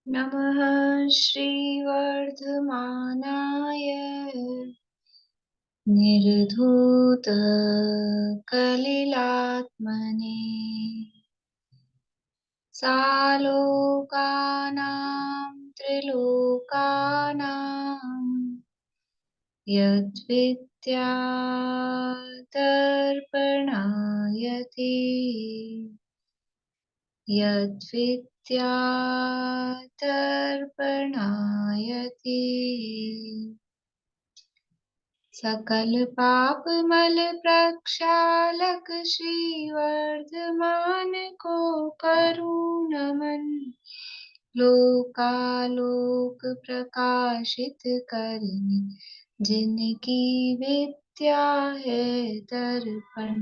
नमः श्रीवर्धमानाय निर्धूतकलिलात्मने सालोकानां त्रिलोकानां यद्विद्यादर्पणायते यद्विद्यादर्पणायते सकल पाप मल प्रक्षालक श्रीवर्धमान को करूँ नमन। लोकालोक प्रकाशित करने जिनकी विद्या है दर्पण,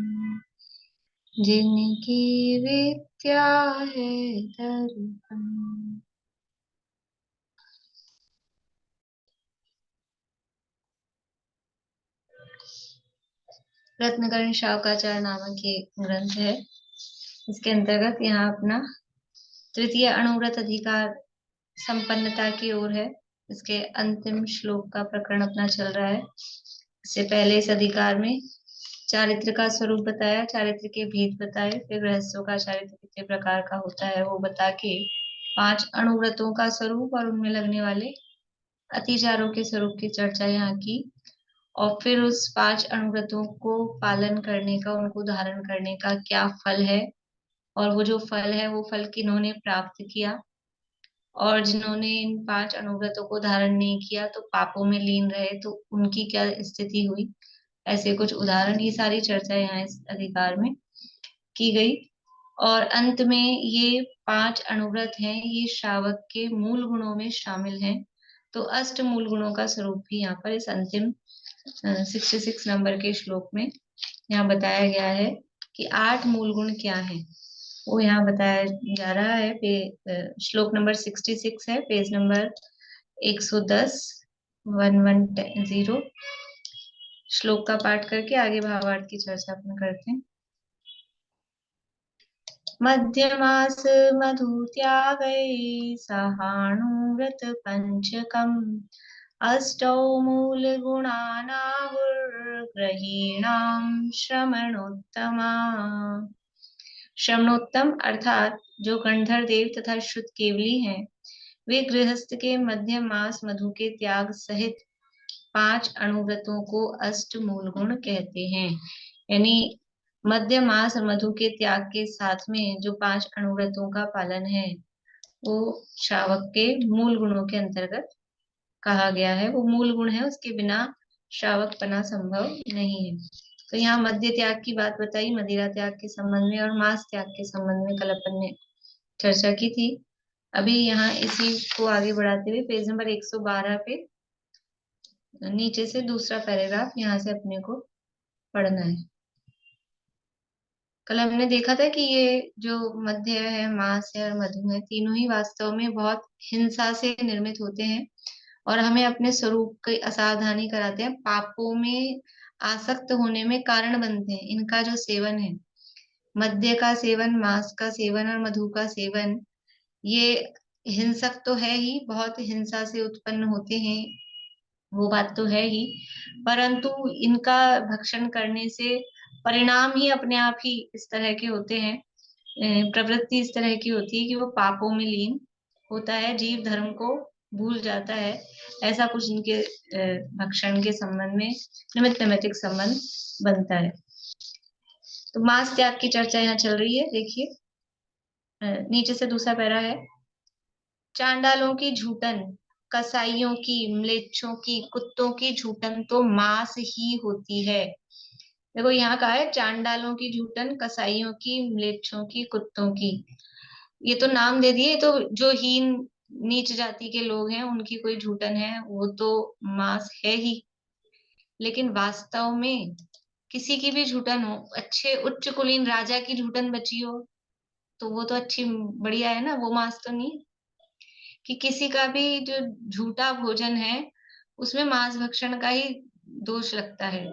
जिनकी विद्या है दर्पण। रत्नकर्ण शावकाचार्य नामक ये ग्रंथ है। इसके अंतर्गत यहाँ अपना तृतीय अणुव्रत अधिकार संपन्नता की ओर है। इसके अंतिम श्लोक का प्रकरण अपना चल रहा है। इससे पहले इस अधिकार में चारित्र का स्वरूप बताया, चारित्र के भेद बताए, फिर गृहस्थों का चारित्र कितने प्रकार का होता है वो बता के 5 अणुव्रतों का स्वरूप और उनमें लगने वाले अतिचारों के स्वरूप की चर्चा यहाँ की। और फिर उस 5 अणुव्रतों को पालन करने का, उनको धारण करने का क्या फल है, और वो जो फल है वो फल किन्होंने प्राप्त किया, और जिन्होंने इन 5 अणुव्रतों को धारण नहीं किया तो पापों में लीन रहे तो उनकी क्या स्थिति हुई। ऐसे कुछ उदाहरण, ये सारी चर्चा यहाँ इस अधिकार में की गई। और अंत में ये 5 अणुव्रत हैं, ये श्रावक के मूल गुणों में शामिल हैं। तो अष्ट मूल गुणों का स्वरूप भी यहाँ पर इस अंतिम 66 नंबर के श्लोक में यहाँ बताया गया है कि 8 मूल गुण क्या है, वो यहाँ बताया जा रहा है। श्लोक नंबर 66 है, पेज नंबर 110, 1110। श्लोक का पाठ करके आगे भावार्थ की चर्चा अपन करते हैं। मध्यमास मधु त्यागै सहानुव्रत पंचकम् अष्टौ मूल गुणानाहुर्ग्रहीणां श्रमणोत्तमा। श्रमणोत्तम अर्थात जो गंधर देव तथा शुद्ध केवली हैं, वे गृहस्थ के मध्य मास मधु के त्याग सहित 5 अणुव्रतों को अष्ट मूल गुण कहते हैं। यानी मध्य मास और मधु के त्याग के साथ में जो 5 अणुव्रतों का पालन है वो श्रावक के मूल गुणों के अंतर्गत कहा गया है। वो मूल गुण है, उसके बिना श्रावक पना संभव नहीं है। तो यहाँ मध्य त्याग की बात बताई, मदिरा त्याग के संबंध में, और मांस त्याग के संबंध में कल अपन ने चर्चा की थी। अभी यहाँ इसी को आगे बढ़ाते हुए पेज नंबर 112 पे नीचे से दूसरा पैराग्राफ यहाँ से अपने को पढ़ना है। कल हमने देखा था कि ये जो मध्य है, मांस है और मधु है, तीनों ही वास्तव में बहुत हिंसा से निर्मित होते हैं और हमें अपने स्वरूप की असावधानी कराते हैं, पापों में आसक्त होने में कारण बनते हैं। इनका जो सेवन है, मद्य का सेवन, मांस का सेवन और मधु का सेवन, ये हिंसक तो है ही, बहुत हिंसा से उत्पन्न होते हैं, वो बात तो है ही, परंतु इनका भक्षण करने से परिणाम ही अपने आप ही इस तरह के होते हैं। प्रवृत्ति इस तरह की होती है कि वो पापों में लीन होता है, जीव धर्म को भूल जाता है। ऐसा कुछ इनके भक्षण के संबंध में निमित्त नैमित्तिक संबंध बनता है। तो मांस त्याग की चर्चा यहाँ चल रही है। देखिए नीचे से दूसरा पैरा है। चांडालों की झूठन, कसाईयों की, म्लेच्छों की, कुत्तों की झूठन तो मांस ही होती है। देखो यहाँ कहा है चांडालों की झूठन, कसाईयों की, म्लेच्छों की, कुत्तों की। ये तो नाम दे दिए, तो जो हीन नीच जाति के लोग हैं उनकी कोई झूठन है, वो तो मांस है ही। लेकिन वास्तव में किसी की भी झूठन हो, अच्छे उच्च कुलीन राजा की झूठन बची हो, तो वो तो अच्छी बढ़िया है ना, वो मांस तो नहीं। कि किसी का भी जो झूठा भोजन है उसमें मांस भक्षण का ही दोष लगता है,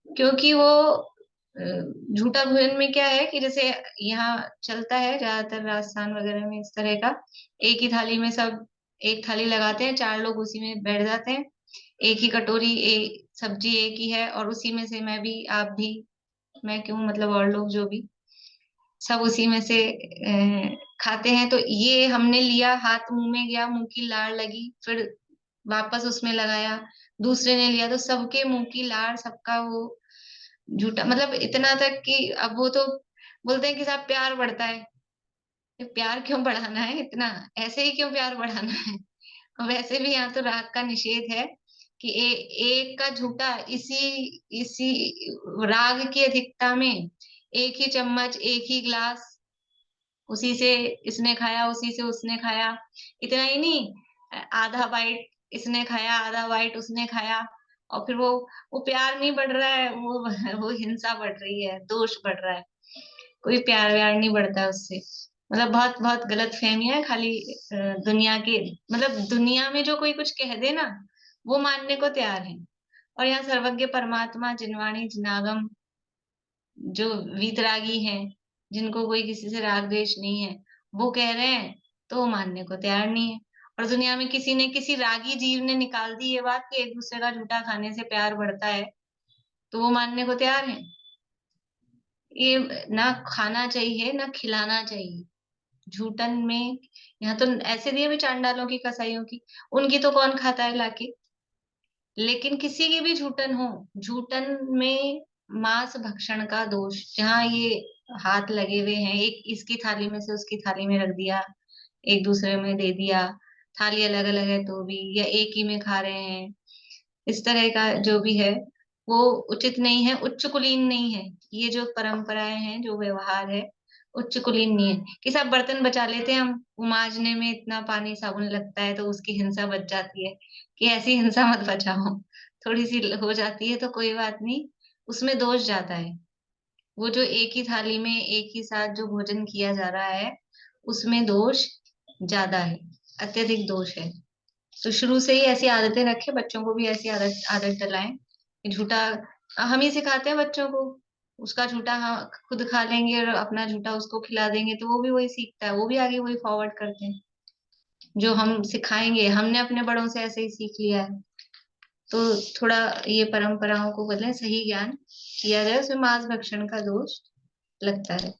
क्योंकि वो झूठा भोजन में क्या है कि जैसे यहाँ चलता है ज्यादातर राजस्थान वगैरह में इस तरह का, एक ही थाली में सब, एक थाली लगाते हैं, चार लोग उसी में बैठ जाते हैं, एक ही कटोरी, एक सब्जी एक ही है, और उसी में से मैं भी, आप भी, मैं क्यों, मतलब और लोग जो भी, सब उसी में से खाते हैं। तो ये हमने लिया, हाथ मुंह में गया, मुंह की लार लगी, फिर वापस उसमें लगाया, दूसरे ने लिया, तो सबके मुंह की लार, सबका वो झूठा, मतलब इतना तक कि अब वो तो बोलते हैं कि साहब प्यार बढ़ता है। ये प्यार क्यों बढ़ाना है इतना, ऐसे ही क्यों प्यार बढ़ाना है। और वैसे भी यहाँ तो राग का निषेध है कि एक का झूठा, इसी इसी राग की अधिकता में एक ही चम्मच, एक ही ग्लास, उसी से इसने खाया, उसी से उसने खाया, इतना ही नहीं, आधा बाइट इसने खाया, आधा बाइट उसने खाया, और फिर वो प्यार नहीं बढ़ रहा है, वो हिंसा बढ़ रही है, दोष बढ़ रहा है। कोई प्यार व्यार नहीं बढ़ता है उससे। मतलब बहुत बहुत गलत फहमियां है खाली, दुनिया के, मतलब दुनिया में जो कोई कुछ कह दे ना, वो मानने को तैयार है। और यहाँ सर्वज्ञ परमात्मा, जिनवाणी जिनागम, जो वीतरागी हैं, जिनको कोई किसी से राग द्वेष नहीं है, वो कह रहे हैं तो वो मानने को तैयार नहीं है। और दुनिया में किसी ने, किसी रागी जीव ने निकाल दी ये बात कि एक दूसरे का झूठा खाने से प्यार बढ़ता है, तो वो मानने को तैयार है। ये ना खाना चाहिए ना खिलाना चाहिए झूठन में। यहाँ तो ऐसे दिए भी चांडालों की, कसाईयों की, उनकी तो कौन खाता है लाके। लेकिन किसी की भी झूठन हो, झूठन में मांस भक्षण का दोष, जहाँ ये हाथ लगे हुए हैं, एक इसकी थाली में से उसकी थाली में रख दिया, एक दूसरे में दे दिया, थाली अलग अलग है तो भी, या एक ही में खा रहे हैं, इस तरह का जो भी है, वो उचित नहीं है, उच्च कुलीन नहीं है। ये जो परंपराएं हैं, जो व्यवहार है, उच्च कुलीन नहीं है। कि सब बर्तन बचा लेते हैं हम, वो मांजने में इतना पानी साबुन लगता है तो उसकी हिंसा बच जाती है, कि ऐसी हिंसा मत बचाओ, थोड़ी सी हो जाती है तो कोई बात नहीं, उसमें दोष जाता है। वो जो एक ही थाली में एक ही साथ जो भोजन किया जा रहा है, उसमें दोष ज्यादा है, अत्यधिक दोष है। तो शुरू से ही ऐसी आदतें रखें, बच्चों को भी ऐसी आदत आदत डलाएं कि झूठा, हम ही सिखाते हैं बच्चों को, उसका झूठा हम खुद खा लेंगे और अपना झूठा उसको खिला देंगे, तो वो भी वही सीखता है, वो भी आगे वही फॉरवर्ड करते हैं, जो हम सिखाएंगे, हमने अपने बड़ों से ऐसे ही सीख लिया है। तो थोड़ा ये परंपराओं को बदलें, सही ज्ञान किया जाए, उसमें मांस भक्षण का दोष लगता है।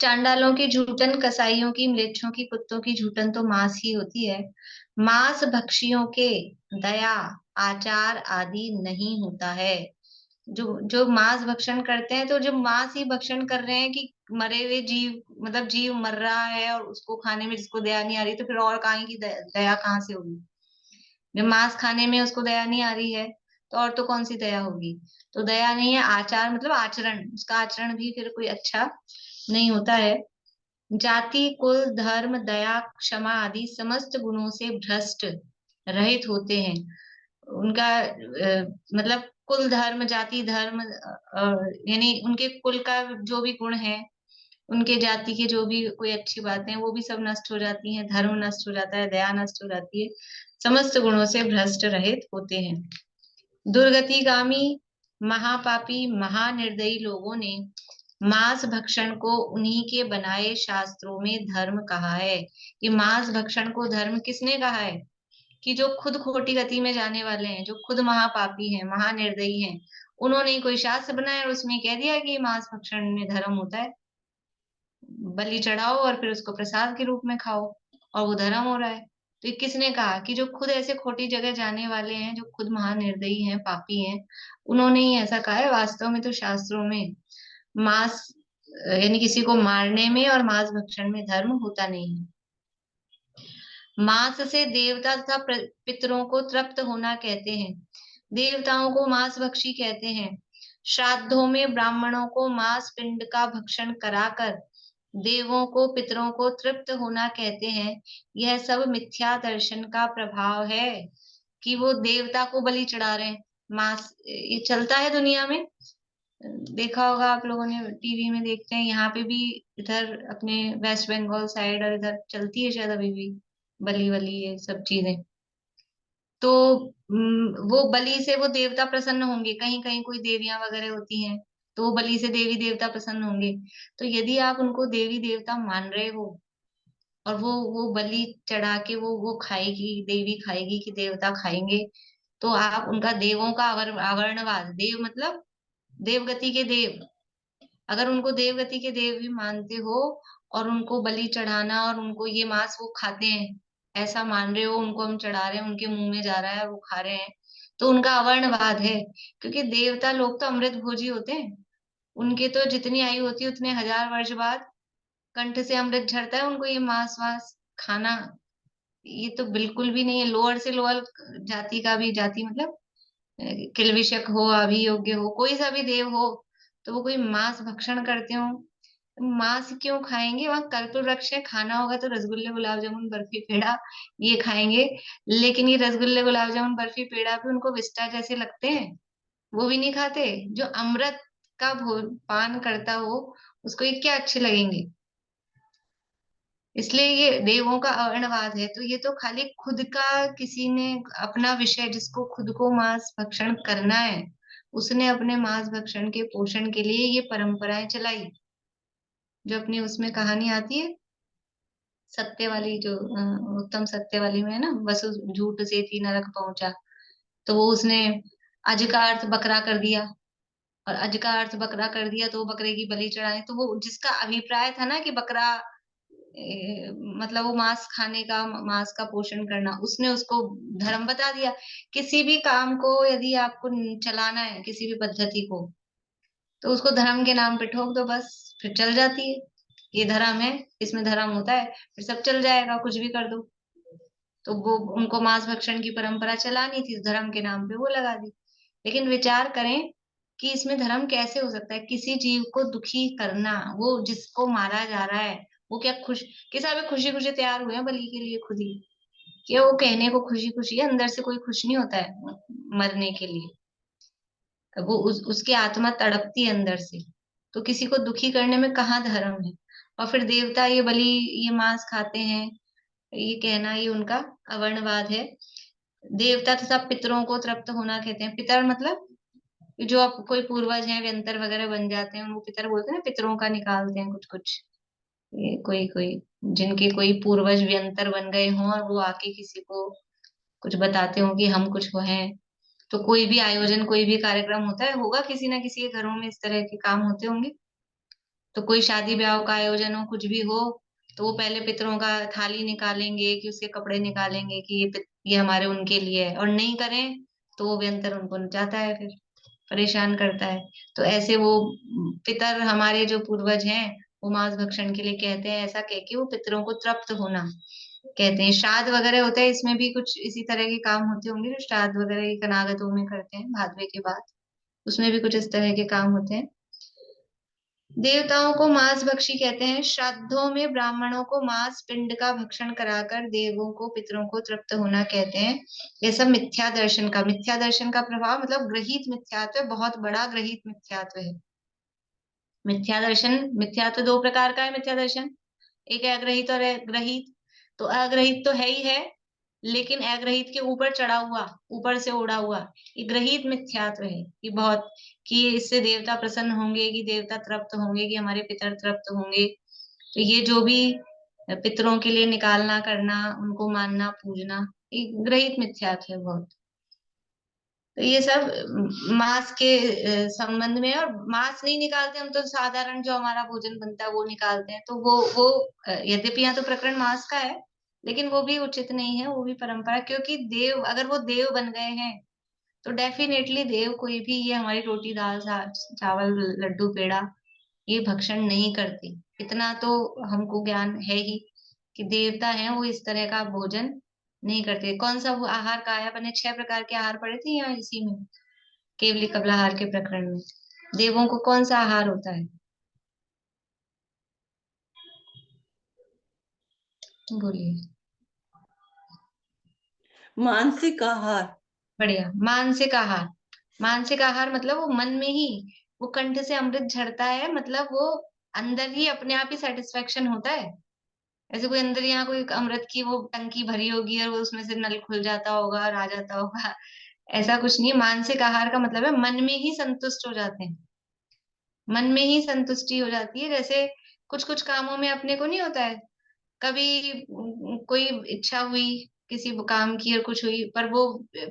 चांडालों की झूठन, कसाईयों की, म्लेच्छों की, कुत्तों की झूठन तो मांस ही होती है। मांस भक्षियों के दया, आचार आदि नहीं होता है। जो जो मांस भक्षण करते हैं, तो जो मांस ही भक्षण कर रहे हैं कि मरे हुए जीव, मतलब जीव मर रहा है और उसको खाने में जिसको दया नहीं आ रही, तो फिर और कहाँ की दया कहाँ से होगी। जब मांस खाने में उसको दया नहीं आ रही है, तो और तो कौन सी दया होगी। तो दया नहीं है, आचार मतलब आचरण, उसका आचरण भी फिर कोई अच्छा नहीं होता है। जाति, कुल, धर्म, दया, क्षमा आदि समस्त गुणों से भ्रष्ट रहित होते हैं। उनका मतलब कुल, धर्म, जाति, धर्म, यानी उनके कुल का जो भी गुण है, उनके जाति के जो भी कोई अच्छी बातें हैं, वो भी सब नष्ट हो जाती हैं, धर्म नष्ट हो जाता है, दया नष्ट हो जाती है, समस्त गुणों से भ्रष्ट रहित होते हैं। दुर्गतिगामी, महापापी, महानिर्दयी लोगों ने मांस भक्षण को उन्हीं के बनाए शास्त्रों में धर्म कहा है। ये मांस भक्षण को धर्म किसने कहा है? कि जो खुद खोटी गति में जाने वाले हैं, जो खुद महापापी हैं, महानिर्दयी हैं, उन्होंने ही कोई शास्त्र बनाया और उसमें कह दिया कि मांस भक्षण में धर्म होता है, बलि चढ़ाओ और फिर उसको प्रसाद के रूप में खाओ, और वो धर्म हो रहा है। तो ये किसने कहा? कि जो खुद ऐसे खोटी जगह जाने वाले हैं, जो खुद महानिर्दयी हैं, पापी हैं, उन्होंने ही ऐसा कहा है। वास्तव में तो शास्त्रों में मांस, यानी किसी को मारने में और मांस भक्षण में धर्म होता नहीं है। मांस से देवता तथा पितरों को तृप्त होना कहते हैं। देवताओं को मांस भक्षी कहते हैं। श्राद्धों में ब्राह्मणों को मांस पिंड का भक्षण कराकर देवों को, पितरों को तृप्त होना कहते हैं। यह सब मिथ्या दर्शन का प्रभाव है, कि वो देवता को बलि चढ़ा रहे हैं। मांस ये चलता है दुनिया में, देखा होगा आप लोगों ने, टीवी में देखते हैं, यहाँ पे भी, इधर अपने वेस्ट बंगाल साइड और इधर चलती है शायद अभी भी बलि वली ये सब चीजें। तो वो बलि से वो देवता प्रसन्न होंगे, कहीं कहीं कोई देवियां वगैरह होती हैं, तो वो बलि से देवी देवता प्रसन्न होंगे। तो यदि आप उनको देवी देवता मान रहे हो और वो बलि चढ़ा के वो खाएगी, देवी खाएगी कि देवता खाएंगे, तो आप उनका देवों का आवर्णवाद, देव मतलब देवगति के देव, अगर उनको देवगति के देव भी मानते हो और उनको बलि चढ़ाना और उनको ये मांस वो खाते हैं ऐसा मान रहे हो, उनको हम चढ़ा रहे हैं, उनके मुंह में जा रहा है और वो खा रहे हैं, तो उनका अवर्णवाद है। क्योंकि देवता लोग तो अमृत भोजी होते हैं, उनके तो जितनी आयु होती है उतने हजार वर्ष बाद कंठ से अमृत झरता है, उनको ये मांस वास खाना ये तो बिल्कुल भी नहीं है। लोअर से लोअर जाति का भी, जाति मतलब किल्विषक हो, अभियोग्य हो, कोई सा भी देव हो, तो वो कोई मांस भक्षण करते हो। मांस क्यों खाएंगे? वहां कल्प वृक्ष है, खाना होगा तो रसगुल्ले गुलाब जामुन बर्फी पेड़ा ये खाएंगे। लेकिन ये रसगुल्ले गुलाब जामुन बर्फी पेड़ा भी उनको विष्टा जैसे लगते हैं, वो भी नहीं खाते। जो अमृत का पान करता हो उसको ये क्या अच्छे लगेंगे? इसलिए ये देवों का अवर्णवाद है। तो ये तो खाली खुद का, किसी ने अपना विषय, जिसको खुद को मांस भक्षण करना है, उसने अपने मांस भक्षण के पोषण के लिए ये परंपराएं चलाई। जो अपनी उसमें कहानी आती है सत्य वाली, जो उत्तम सत्य वाली में है ना, वसु झूठ से थी नरक पहुंचा, तो वो उसने अज का अर्थ बकरा कर दिया, और अज का अर्थ बकरा कर दिया तो वो बकरे की बलि चढ़ाने, तो वो जिसका अभिप्राय था ना कि बकरा मतलब वो मांस खाने का, मांस का पोषण करना, उसने उसको धर्म बता दिया। किसी भी काम को यदि आपको चलाना है, किसी भी पद्धति को, तो उसको धर्म के नाम पे ठोक दो बस, फिर चल जाती है। ये धर्म है, इसमें धर्म होता है, फिर सब चल जाएगा, कुछ भी कर दो। तो वो उनको मांस भक्षण की परंपरा चलानी थी, धर्म के नाम पे वो लगा दी। लेकिन विचार करें कि इसमें धर्म कैसे हो सकता है? किसी जीव को दुखी करना, वो जिसको मारा जा रहा है, वो क्या खुश, किसा भी खुशी खुशी तैयार हुए हैं बलि के लिए खुद ही, कि वो कहने को खुशी खुशी है, अंदर से कोई खुश नहीं होता है मरने के लिए। वो उसकी आत्मा तड़पती है अंदर से। तो किसी को दुखी करने में कहाँ धर्म है? और फिर देवता ये बलि, ये मांस खाते हैं, ये कहना ये उनका अवर्णवाद है। देवता तथा पितरों को तृप्त होना कहते हैं। पितर मतलब जो आप कोई पूर्वज हैं, व्यंतर वगैरह बन जाते हैं, उनको पितर बोलते हैं ना, पितरों का निकालते हैं कुछ कुछ। ये कोई कोई जिनके कोई पूर्वज व्यंतर बन गए हों और वो आके किसी को कुछ बताते हो कि हम कुछ वो हैं। तो कोई भी आयोजन, कोई भी कार्यक्रम होता है, होगा किसी ना किसी के घरों में इस तरह के काम होते होंगे। तो कोई शादी ब्याह का आयोजन हो, कुछ भी हो, तो वो पहले पितरों का थाली निकालेंगे, कि उसके कपड़े निकालेंगे कि ये हमारे उनके लिए है, और नहीं करें तो वो व्यंतर उनको नचाता है, फिर परेशान करता है। तो ऐसे वो पितर, हमारे जो पूर्वज हैं, वो मांस भक्षण के लिए कहते हैं, ऐसा कह के वो पितरों को तृप्त होना कहते हैं। श्राद्ध वगैरह होता है, इसमें भी कुछ इसी तरह के काम होते होंगे, जो श्राद्ध वगैरह की कनागतों में करते हैं भादवे के बाद, उसमें भी कुछ इस तरह के काम होते हैं। देवताओं को मांस भक्षी कहते हैं। श्राद्धों में ब्राह्मणों को मांस पिंड का भक्षण कराकर देवों को, पितरों को तृप्त होना कहते हैं। ये सब मिथ्या दर्शन का, मिथ्या दर्शन का प्रभाव मतलब ग्रहित मिथ्यात्व है, बहुत बड़ा ग्रहित मिथ्यात्व है। मिथ्या दर्शन, मिथ्यात्व दो प्रकार का है मिथ्या दर्शन, एक है अग्रहित और ग्रहित। तो अग्रहित तो है ही है, लेकिन अग्रहित के ऊपर चढ़ा हुआ, ऊपर से उड़ा हुआ, ये ग्रहित मिथ्यात्व है कि बहुत, कि इससे देवता प्रसन्न होंगे, कि देवता तृप्त होंगे, कि हमारे पितर तृप्त होंगे। तो ये जो भी पितरों के लिए निकालना करना, उनको मानना पूजना, ये ग्रहित मिथ्यात्व है बहुत। तो ये सब मांस के संबंध में है। और मांस नहीं निकालते हम, तो साधारण जो हमारा भोजन बनता है वो निकालते हैं। तो वो यद्यपि यहाँ तो प्रकरण मांस का है, लेकिन वो भी उचित नहीं है, वो भी परंपरा। क्योंकि देव, अगर वो देव बन गए हैं, तो डेफिनेटली देव कोई भी ये हमारी रोटी दाल चावल लड्डू पेड़ा ये भक्षण नहीं करते। इतना तो हमको ज्ञान है ही कि देवता हैं वो इस तरह का भोजन नहीं करते। कौन सा वो आहार का है? अपने 6 प्रकार के आहार पढ़े थे यहाँ इसी में, केवली कबलाहार के प्रकरण में। देवों को कौन सा आहार होता है? बोलिए। मानसिक आहार। बढ़िया, मानसिक आहार। मानसिक आहार मतलब वो मन में ही, वो कंठ से अमृत झरता है, मतलब वो अंदर ही अपने आप ही सेटिस्फेक्शन होता है। ऐसे कोई अंदर यहाँ कोई अमृत की वो टंकी भरी होगी और वो उसमें से नल खुल जाता होगा और आ जाता होगा, ऐसा कुछ नहीं। मानसिक आहार का मतलब है मन में ही संतुष्ट हो जाते हैं। मन में ही संतुष्टि हो जाती है। जैसे कुछ कुछ कामों में अपने को नहीं होता है, कभी कोई इच्छा हुई किसी वो काम की और कुछ हुई, पर वो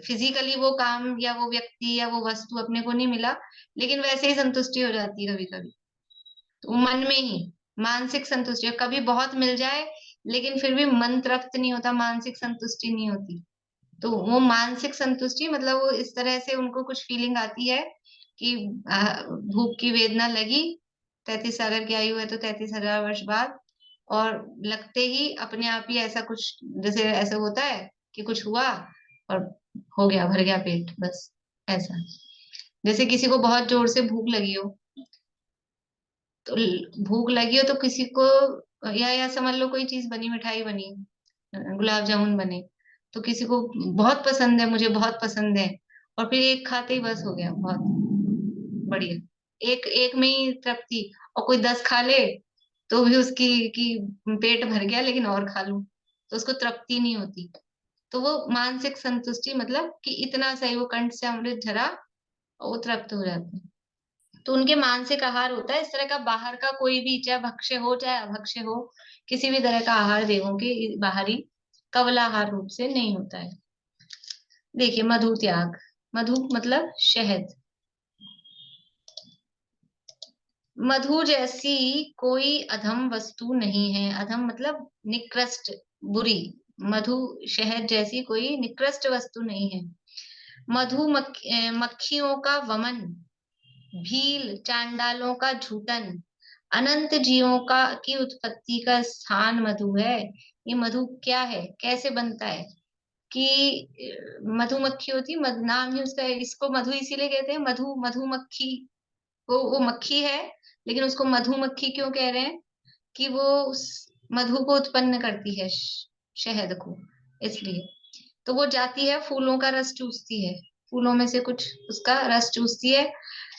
फिजिकली वो काम या वो व्यक्ति या वो वस्तु अपने को नहीं मिला, लेकिन वैसे ही संतुष्टि हो जाती है कभी कभी। तो वो मन में ही मानसिक संतुष्टि, कभी बहुत मिल जाए लेकिन फिर भी मन तृप्त नहीं होता, मानसिक संतुष्टि नहीं होती। तो वो मानसिक संतुष्टि मतलब वो इस तरह से उनको कुछ फीलिंग आती है कि भूख की वेदना लगी, 33 सागर की आयु है तो 33,000 वर्ष बाद, और लगते ही अपने आप ही ऐसा कुछ, जैसे ऐसा होता है कि कुछ हुआ और हो गया, भर गया पेट, बस ऐसा। जैसे किसी को बहुत जोर से भूख लगी हो, तो भूख लगी हो तो किसी को, या समझ लो कोई चीज बनी, मिठाई बनी, गुलाब जामुन बने, तो किसी को बहुत पसंद है, मुझे बहुत पसंद है, और फिर एक खाते ही बस हो गया, बहुत बढ़िया, एक एक में ही तृप्ति। और कोई 10 खा ले तो भी उसकी कि पेट भर गया लेकिन और खा लूं, तो उसको तृप्ति नहीं होती। तो वो मानसिक संतुष्टि मतलब कि इतना सही, वो कंठ से अमृत झरा और वो तृप्त हो जाते हैं। तो उनके मानसिक आहार होता है इस तरह का, बाहर का कोई भी, चाहे भक्ष्य हो चाहे अभक्ष्य हो, किसी भी तरह का आहार देवों के बाहरी कवला आहार रूप से नहीं होता है। देखिए, मधु त्याग, मधु मतलब शहद। मधु जैसी कोई अधम वस्तु नहीं है, अधम मतलब निकृष्ट, बुरी। मधु, शहद जैसी कोई निकृष्ट वस्तु नहीं है। मधु मक्खियों का वमन, भील चांडालों का झूठन, अनंत जीवों का की उत्पत्ति का स्थान मधु है। ये मधु क्या है, कैसे बनता है कि मधुमक्खी होती, नाम ही उसका है, इसको मधु इसीलिए कहते हैं, मधु मधुमक्खी, वो मक्खी है, लेकिन उसको मधुमक्खी क्यों कह रहे हैं, कि वो उस मधु को उत्पन्न करती है, शहद को, इसलिए। तो वो जाती है, फूलों का रस चूसती है, फूलों में से कुछ उसका रस चूसती है।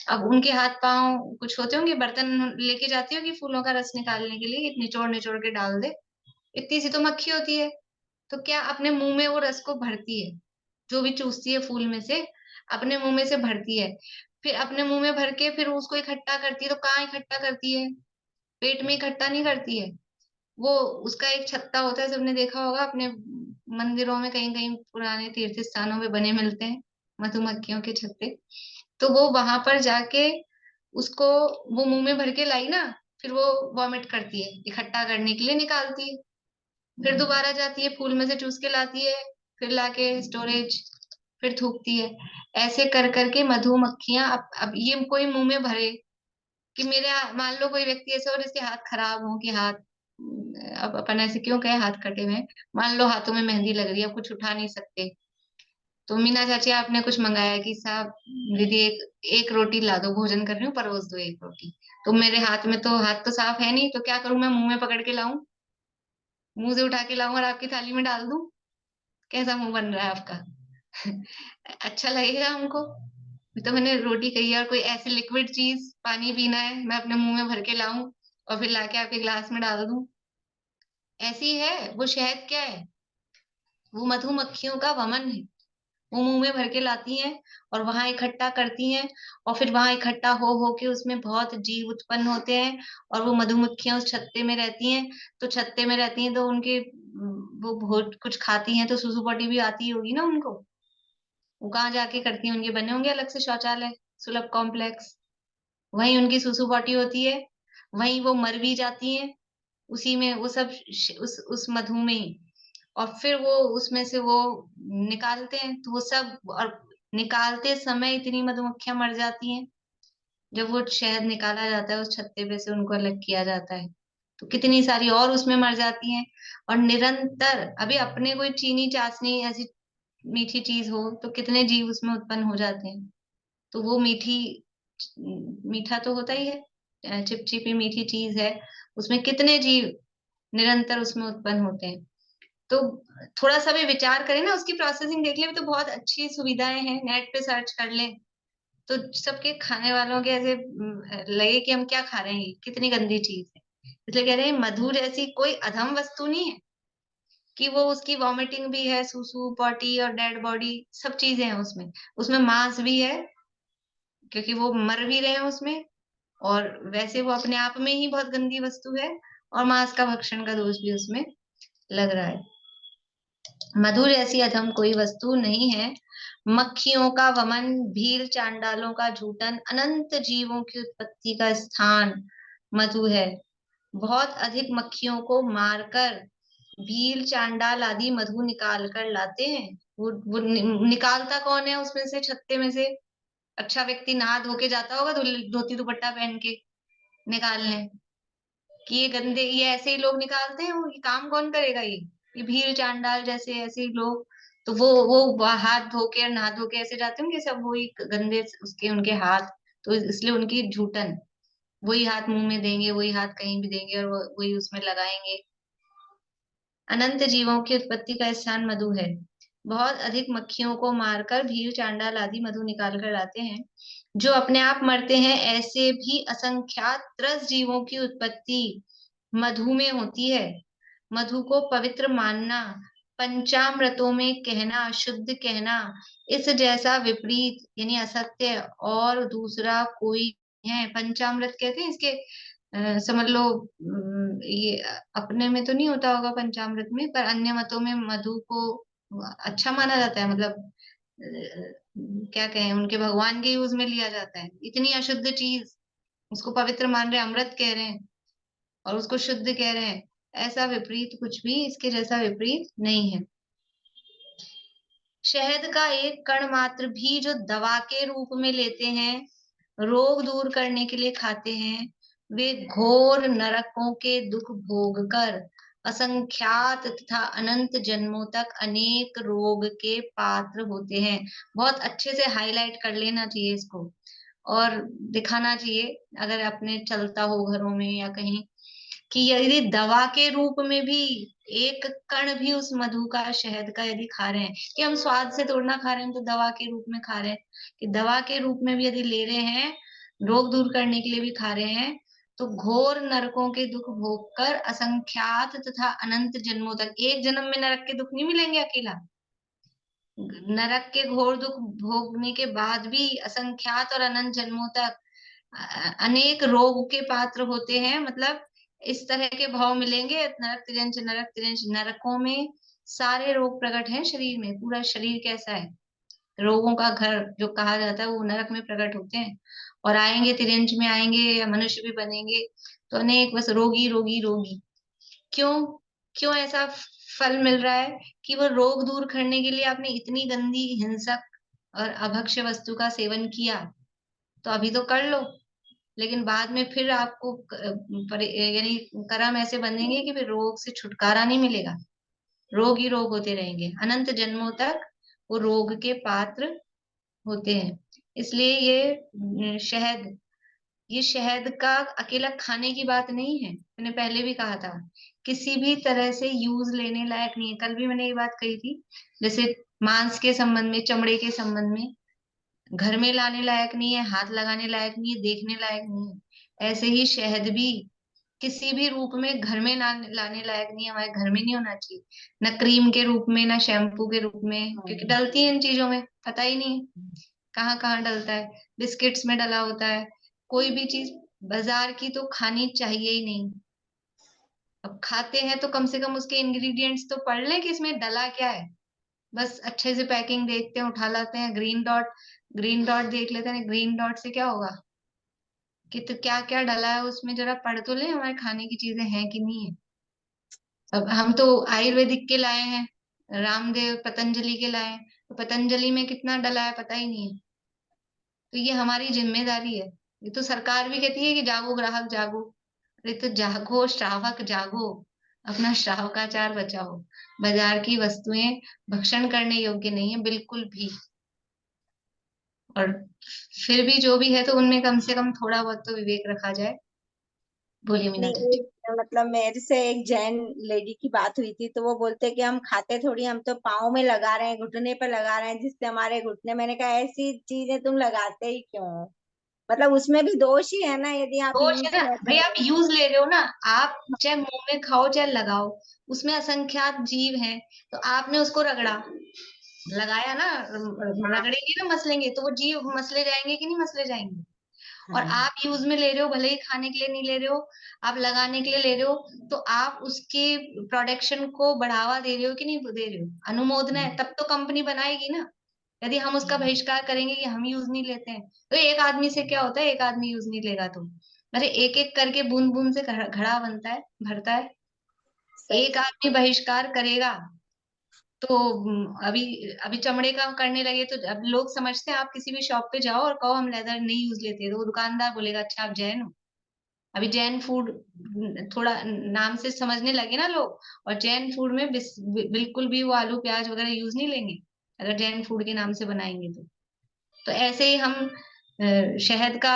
अब उनके हाथ पांव कुछ होते होंगे, बर्तन लेके जाती होगी फूलों का रस निकालने के लिए, निचोड़ निचोड़ के डाल दे, इतनी सी तो मक्खी होती है। तो क्या अपने मुंह में वो रस को भरती है, जो भी चूसती है फूल में से, अपने मुंह में से भरती है, फिर अपने मुंह में भर के फिर उसको इकट्ठा करती है। तो कहाँ इकट्ठा करती है, पेट में इकट्ठा नहीं करती है। वो, उसका एक छत्ता होता है, सबने देखा होगा अपने मंदिरों में, कहीं कहीं पुराने तीर्थ स्थानों में बने मिलते हैं मधुमक्खियों के छत्ते। तो वो वहां पर जाके उसको, वो मुंह में भर के लाई ना, फिर वो वॉमिट करती है, इकट्ठा करने के लिए निकालती है, फिर दोबारा जाती है फूल में से चूस के लाती है, फिर लाके स्टोरेज, फिर थूकती है। ऐसे कर करके मधुमक्खियां, अब ये कोई मुंह में भरे, कि मेरे मान लो कोई व्यक्ति ऐसे और जिसके हाथ खराब हो, कि हाथ, अब अपन ऐसे क्यों कहे हाथ कटे हुए हैं, मान लो हाथों में मेहंदी लग रही है, अब कुछ उठा नहीं सकते, तो मीना चाची आपने कुछ मंगाया कि साहब, दीदी एक एक रोटी ला दो, भोजन कर रही हूँ, परोस दो एक रोटी। तो मेरे हाथ में तो, हाथ तो साफ है नहीं, तो क्या करूं, मैं मुंह में पकड़ के लाऊं, मुंह से उठा के लाऊं और आपकी थाली में डाल दूं? कैसा मुंह बन रहा है आपका? अच्छा लगेगा हमको? तो मैंने रोटी कही है, और कोई ऐसी लिक्विड चीज, पानी पीना है, मैं अपने मुंह में भर के लाऊं और फिर लाके आपके गिलास में डाल दूं? ऐसी है वो शहद, क्या है, वो मधुमक्खियों का वमन है। वो मुंह में भर के लाती हैं और वहां इकट्ठा करती हैं, और फिर वहां इकट्ठा हो के उसमें बहुत जीव उत्पन्न होते हैं, और वो मधुमक्खियां उस छत्ते में रहती हैं। तो छत्ते में रहती हैं तो उनके वो बहुत कुछ खाती हैं, तो सुसु पॉटी भी आती होगी ना उनको। वो कहाँ जाके करती हैं, उनके बने होंगे अलग से शौचालय, सुलभ कॉम्प्लेक्स, वहीं उनकी सुसु पॉटी होती है, वहीं वो मर भी जाती हैं, उसी में वो सब, उस मधु में ही। और फिर वो उसमें से वो निकालते हैं, तो वो सब, और निकालते समय इतनी मधुमक्खियां मर जाती हैं, जब वो शहद निकाला जाता है उस छत्ते पे से, उनको अलग किया जाता है, तो कितनी सारी और उसमें मर जाती हैं। और निरंतर, अभी अपने कोई चीनी चाशनी ऐसी मीठी चीज हो तो कितने जीव उसमें उत्पन्न हो जाते हैं। तो वो मीठी, मीठा तो होता ही है, चिपचिपी मीठी चीज है, उसमें कितने जीव निरंतर उसमें उत्पन्न होते हैं। तो थोड़ा सा भी विचार करें ना, उसकी प्रोसेसिंग देख ले तो बहुत अच्छी सुविधाएं हैं, नेट पे सर्च कर लें तो सबके खाने वालों के ऐसे लगे कि हम क्या खा रहे हैं, ये कितनी गंदी चीज है। इसलिए कह रहे हैं मधु जैसी कोई अधम वस्तु नहीं है, कि वो उसकी वॉमिटिंग भी है, सुसु पॉटी और डेड बॉडी सब चीजें हैं उसमें, उसमें मांस भी है, क्योंकि वो मर भी रहे हैं उसमें, और वैसे वो अपने आप में ही बहुत गंदी वस्तु है, और मांस का भक्षण का दोष भी उसमें लग रहा है। मधु जैसी अधम कोई वस्तु नहीं है। मक्खियों का वमन, भील चांडालों का झूठन, अनंत जीवों की उत्पत्ति का स्थान मधु है। बहुत अधिक मक्खियों को मारकर भील चांडाल आदि मधु निकाल कर लाते हैं। वो निकालता कौन है उसमें से, छत्ते में से? अच्छा व्यक्ति नहा धो के जाता होगा, धोती दुपट्टा पहन के निकालने, कि ये गंदे, ये ऐसे ही लोग निकालते हैं? वो ये काम कौन करेगा? ये भील चांडाल जैसे ऐसे ही लोग, तो वो हाथ धो के और नहा धो के ऐसे जाते होंगे सब, वही गंदे उसके उनके हाथ, तो इसलिए उनकी झूठन, वही हाथ मुंह में देंगे, वही हाथ कहीं भी देंगे, और वही उसमें लगाएंगे। अनंत जीवों की उत्पत्ति का स्थान मधु है। बहुत अधिक मक्खियों को मारकर भील चांडाल आदि मधु निकाल कर लाते हैं। जो अपने आप मरते हैं, ऐसे भी असंख्यात त्रस जीवों की उत्पत्ति मधु में होती है। मधु को पवित्र मानना, पंचामृतों में कहना, शुद्ध कहना, इस जैसा विपरीत यानी असत्य और दूसरा कोई है। पंचामृत कहते हैं इसके, समझ लो, ये अपने में तो नहीं होता होगा पंचामृत में, पर अन्य मतों में मधु को अच्छा माना जाता है, मतलब क्या कहें, उनके भगवान के यूज में लिया जाता है। इतनी अशुद्ध चीज, उसको पवित्र मान रहे हैं, अमृत कह रहे हैं, और उसको शुद्ध कह रहे हैं। ऐसा विपरीत कुछ भी इसके जैसा विपरीत नहीं है। शहद का एक कण मात्र भी जो दवा के रूप में लेते हैं, रोग दूर करने के लिए खाते हैं, वे घोर नरकों के दुख भोग कर असंख्यात तथा अनंत जन्मों तक अनेक रोग के पात्र होते हैं। बहुत अच्छे से हाईलाइट कर लेना चाहिए इसको, और दिखाना चाहिए अगर अपने चलता हो घरों में या कहीं, कि यदि दवा के रूप में भी एक कण भी उस मधु का, शहद का यदि खा रहे हैं, कि हम स्वाद से तोड़ना खा रहे हैं, तो दवा के रूप में खा रहे हैं, कि दवा के रूप में भी यदि ले रहे हैं, रोग दूर करने के लिए भी खा रहे हैं, तो घोर नरकों के दुख भोग कर असंख्यात तथा अनंत जन्मों तक, एक जन्म में नरक के दुख नहीं मिलेंगे अकेला, नरक के घोर दुख भोगने के बाद भी असंख्यात और अनंत जन्मों तक अनेक रोग के पात्र होते हैं। मतलब इस तरह के भाव मिलेंगे, नरक तिर्यंच, नरक तिर्यंच, नरकों में सारे रोग प्रकट हैं शरीर में। पूरा शरीर कैसा है, रोगों का घर जो कहा जाता है, वो नरक में प्रकट होते हैं। और आएंगे तिर्यंच में आएंगे, या मनुष्य भी बनेंगे, तो अनेक बस रोगी रोगी रोगी। क्यों? क्यों ऐसा फल मिल रहा है? कि वो रोग दूर करने के लिए आपने इतनी गंदी, हिंसक और अभक्ष्य वस्तु का सेवन किया, तो अभी तो कर लो, लेकिन बाद में फिर आपको यानी कर्म ऐसे बनेंगे कि फिर रोग से छुटकारा नहीं मिलेगा, रोग ही रोग होते रहेंगे अनंत जन्मों तक, वो रोग के पात्र होते हैं। इसलिए शहद, ये शहद का अकेला खाने की बात नहीं है, मैंने पहले भी कहा था, किसी भी तरह से यूज लेने लायक नहीं है। कल भी मैंने ये बात कही थी, जैसे मांस के संबंध में, चमड़े के संबंध में, घर में लाने लायक नहीं है, हाथ लगाने लायक नहीं है, देखने लायक नहीं है, ऐसे ही शहद भी किसी भी रूप में घर में लाने लायक नहीं है, हमारे घर में नहीं होना चाहिए, न क्रीम के रूप में, न शैम्पू के रूप में, क्योंकि डलती है इन चीजों में, पता ही नहीं है कहाँ कहाँ डलता है। बिस्किट्स में डला होता है, कोई भी चीज बाजार की तो खानी चाहिए ही नहीं। अब खाते हैं तो कम से कम उसके इंग्रेडिएंट्स तो पढ़ लें कि इसमें डला क्या है। बस अच्छे से पैकिंग देखते हैं, उठा लाते हैं, ग्रीन डॉट, ग्रीन डॉट देख लेते हैं, ग्रीन डॉट से क्या होगा, कि तो क्या क्या डला है उसमें, जरा पढ़ तो ले हमारे खाने की चीजें हैं कि नहीं है। अब हम तो आयुर्वेदिक के लाए हैं, रामदेव पतंजलि के लाए हैं, तो पतंजलि में कितना डला है पता ही नहीं है। तो ये हमारी जिम्मेदारी है। ये तो सरकार भी कहती है कि जागो ग्राहक जागो, अरे तो जागो श्रावक जागो, अपना श्रावकाचार बचाओ। बाजार की वस्तुएं भक्षण करने योग्य नहीं है बिल्कुल भी। और फिर भी जो भी है, तो उनमें कम से कम थोड़ा बहुत तो विवेक रखा जाए। बोलिए मीना नहीं, दीदी। एक मतलब मेरे से एक जैन लेडी की बात हुई थी, तो वो बोलते कि हम खाते थोड़ी, हम तो पाँव में लगा रहे हैं, घुटने पे लगा रहे हैं, जिससे हमारे घुटने। मैंने कहा ऐसी चीजें तुम लगाते ही क्यों? मतलब उसमें भी दोष ही है ना, यदि आप रोज है यूज ना कर भाई, रहे आप यूज ले रहे हो ना, आप चाहे मुंह में खाओ चाहे लगाओ, उसमें असंख्यात जीव हैं, तो आपने उसको रगड़ा, लगाया ना, हो। हाँ, रगड़ेंगे ना, मसलेंगे, तो वो जीव मसले जाएंगे कि नहीं मसले जाएंगे? और हाँ। आप यूज में ले रहे हो, भले ही खाने के लिए नहीं ले रहे हो, आप लगाने के लिए ले रहे हो, तो आप उसके प्रोडक्शन को बढ़ावा दे रहे हो कि नहीं दे रहे हो? अनुमोदना है, तब तो कंपनी बनाएगी ना। यदि हम उसका बहिष्कार करेंगे कि हम यूज नहीं लेते हैं, तो एक आदमी से क्या होता है, एक आदमी यूज नहीं लेगा तो अरे एक एक करके बूंद बूंद से घड़ा बनता है, भरता है। सही। एक आदमी बहिष्कार करेगा तो अभी अभी चमड़े का करने लगे तो अब लोग समझते हैं, आप किसी भी शॉप पे जाओ और कहो हम लेदर नहीं यूज लेते, तो वो दुकानदार बोलेगा अच्छा आप जैन हो। अभी जैन फूड थोड़ा नाम से समझने लगे ना लोग, और जैन फूड में बिल्कुल भी वो आलू प्याज वगैरह यूज नहीं लेंगे, अगर जैन फूड के नाम से बनाएंगे तो ऐसे ही हम शहद का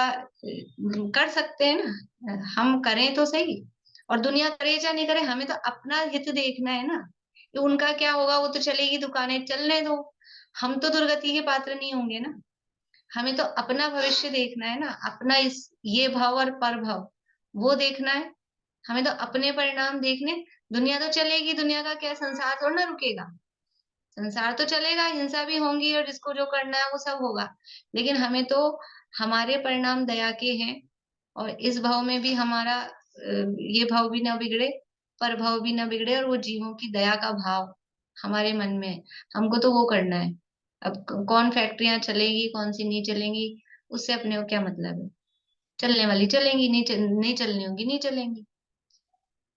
कर सकते हैं ना, हम करें तो सही। और दुनिया करे या नहीं करे, हमें तो अपना हित देखना है ना, कि उनका क्या होगा, वो तो चलेगी दुकानें चलने दो, हम तो दुर्गति के पात्र नहीं होंगे ना। हमें तो अपना भविष्य देखना है ना, अपना इस ये भाव और पर भाव वो देखना है। हमें तो अपने परिणाम देखने। दुनिया तो चलेगी, दुनिया का क्या, संसार थोड़ा ना रुकेगा। संसार तो चलेगा, हिंसा भी होंगी और जिसको जो करना है वो सब होगा, लेकिन हमें तो हमारे परिणाम दया के हैं। और इस भाव में भी हमारा ये भाव भी ना बिगड़े, पर भाव भी ना बिगड़े, और वो जीवों की दया का भाव हमारे मन में है। हमको तो वो करना है। अब कौन फैक्ट्रियां चलेगी कौन सी नहीं चलेंगी, उससे अपने को क्या मतलब है। चलने वाली चलेंगी, नहीं चलनी होगी नहीं चलेंगी।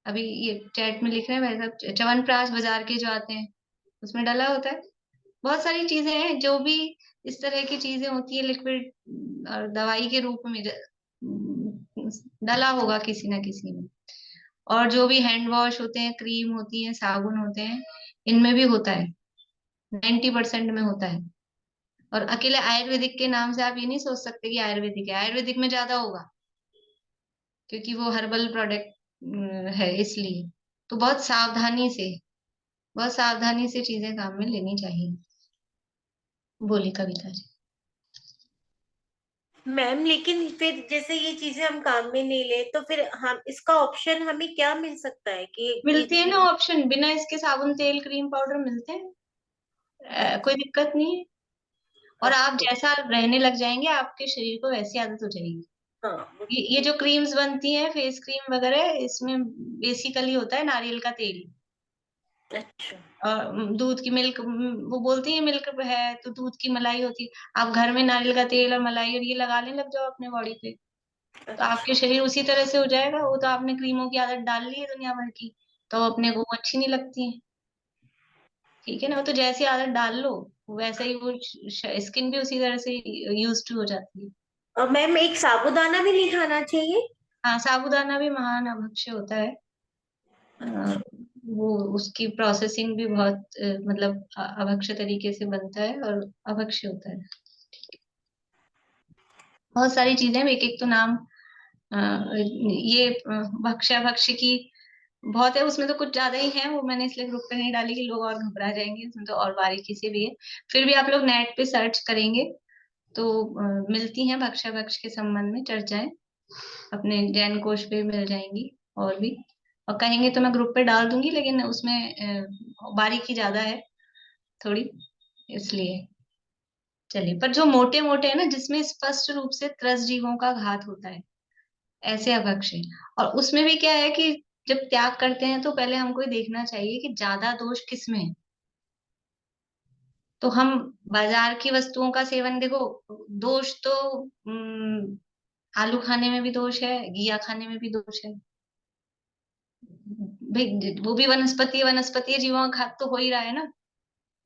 अभी ये चैट में लिख रहे हैं भाई साहब, च्यवनप्राश बाजार के जो आते हैं उसमें डला होता है। बहुत सारी चीजें हैं जो भी इस तरह की चीजें होती है, लिक्विड और दवाई के रूप में डला होगा किसी ना किसी में। और जो भी हैंड वॉश होते हैं, क्रीम होती है, साबुन होते हैं, इनमें भी होता है, 90% में होता है। और अकेले आयुर्वेदिक के नाम से आप ये नहीं सोच सकते कि आयुर्वेदिक है, आयुर्वेदिक में ज्यादा होगा, क्योंकि वो हर्बल प्रोडक्ट है इसलिए। तो बहुत सावधानी से चीजें काम में लेनी चाहिए। बोली कविता जी। मैम लेकिन फिर जैसे ये चीजें हम काम में नहीं ले तो फिर हम इसका ऑप्शन हमें क्या मिल सकता है कि ये मिलते हैं ना चीज। ऑप्शन, बिना इसके साबुन तेल क्रीम पाउडर मिलते हैं। कोई अच्छा। दिक्कत नहीं है। और आप अच्छा। जैसा रहने लग जाएंगे आपके शरीर को वैसी आदत हो जाएगी। हाँ वो ये जो क्रीम्स बनती हैं, फेस क्रीम वगैरह, इसमें बेसिकली होता है नारियल का तेल। अच्छा। और दूध की मिल्क, वो बोलती है मिल्क है तो दूध की मलाई होती है। आप घर में नारियल का तेल और मलाई और ये लगाने लग जाओ अपने बॉडी पे, तो आपके अच्छा। शरीर उसी तरह से हो जाएगा। वो तो आपने क्रीमों की आदत डाल ली है दुनिया भर की, तो अपने को वो अच्छी नहीं लगती है। ठीक है ना, वो तो जैसी आदत डाल लो वैसे ही वो स्किन भी उसी तरह से यूज टू हो जाती है। और मैम एक साबूदाना भी नहीं खाना चाहिए। हाँ, साबूदाना भी महान अभक्ष्य होता है। अ, अच्छा। वो उसकी प्रोसेसिंग भी बहुत मतलब अभक्ष्य तरीके से बनता है और अभक्ष्य होता है। बहुत सारी चीजें हैं, एक एक तो नाम अ, ये भक्ष्य भक्ष्य की बहुत है, उसमें तो कुछ ज्यादा ही है, वो मैंने इसलिए ग्रुप पे नहीं डाली कि लोग और घबरा जाएंगे, उसमें तो और बारीकी से भी है। फिर भी आप लोग नेट पे सर्च करेंगे तो मिलती हैं भक्ष्य भक्ष्य के संबंध में चर्चाएं, अपने जैन कोश पे मिल जाएंगी। और भी और कहेंगे तो मैं ग्रुप पे डाल दूंगी, लेकिन उसमें बारीकी ज्यादा है थोड़ी, इसलिए। चलिए, पर जो मोटे मोटे है ना, जिसमें स्पष्ट रूप से त्रस जीवों का घात होता है, ऐसे अभक्ष्य। और उसमें भी क्या है कि जब त्याग करते हैं तो पहले हमको ये देखना चाहिए कि ज्यादा दोष किसमें है। तो हम बाजार की वस्तुओं का सेवन, देखो दोष तो आलू खाने में भी दोष है, घिया खाने में भी दोष है। भाई वो भी वनस्पति है, वनस्पति जीवों का घात तो हो ही रहा है ना।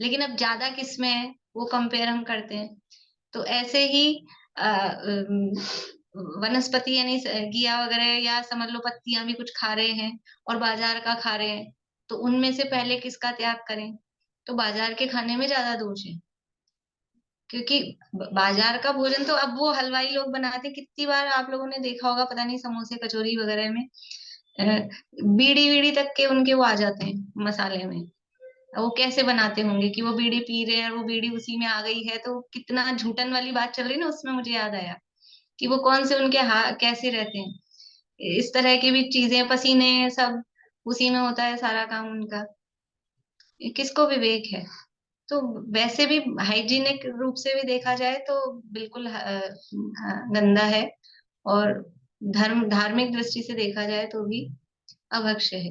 लेकिन अब ज्यादा किसमें है वो कंपेयर हम करते हैं। तो ऐसे ही वनस्पति यानी घिया वगैरह, या समझ लो पत्तियां भी कुछ खा रहे हैं और बाजार का खा रहे हैं, तो उनमें से पहले किसका त्याग करें? तो बाजार के खाने में ज्यादा दोष है, क्योंकि बाजार का भोजन तो अब वो हलवाई लोग बनाते हैं। कितनी बार आप लोगों ने देखा होगा, पता नहीं समोसे कचौरी वगैरह में अ, बीड़ी बीड़ी तक के उनके वो आ जाते हैं मसाले में। अब वो कैसे बनाते होंगे कि वो बीड़ी पी रहे हैं और वो बीड़ी उसी में आ गई है, तो कितना झूठन वाली बात चल रही है ना, उसमें मुझे याद आया कि वो कौन से उनके कैसे रहते हैं। इस तरह की भी चीजें, पसीने सब उसी में होता है सारा काम उनका। ये किसको विवेक है? तो वैसे भी हाइजीनिक रूप से भी देखा जाए तो बिल्कुल गंदा है। और धार्मिक दृष्टि से देखा जाए तो भी अभक्ष्य है।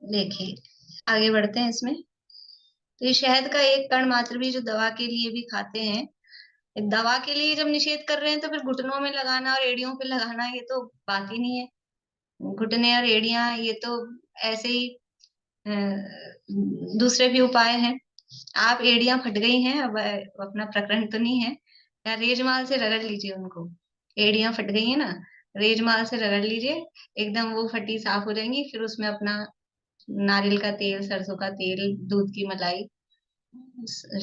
देखिए आगे बढ़ते हैं इसमें। तो ये शहद का एक कण मात्र भी जो दवा के लिए भी खाते हैं, दवा के लिए जब निषेध कर रहे हैं तो फिर घुटनों में लगाना और एड़ियों पे लगाना ये तो बात ही नहीं है। घुटने और एड़ियां ये तो ऐसे ही अ, दूसरे भी उपाय हैं। आप एड़ियां फट गई हैं, अब अपना प्रकरण तो नहीं है, या रेजमाल से रगड़ लीजिए उनको। एड़ियां फट गई है ना, रेजमाल से रगड़ लीजिए, एकदम वो फटी साफ हो जाएंगी। फिर उसमें अपना नारियल का तेल, सरसों का तेल, दूध की मलाई,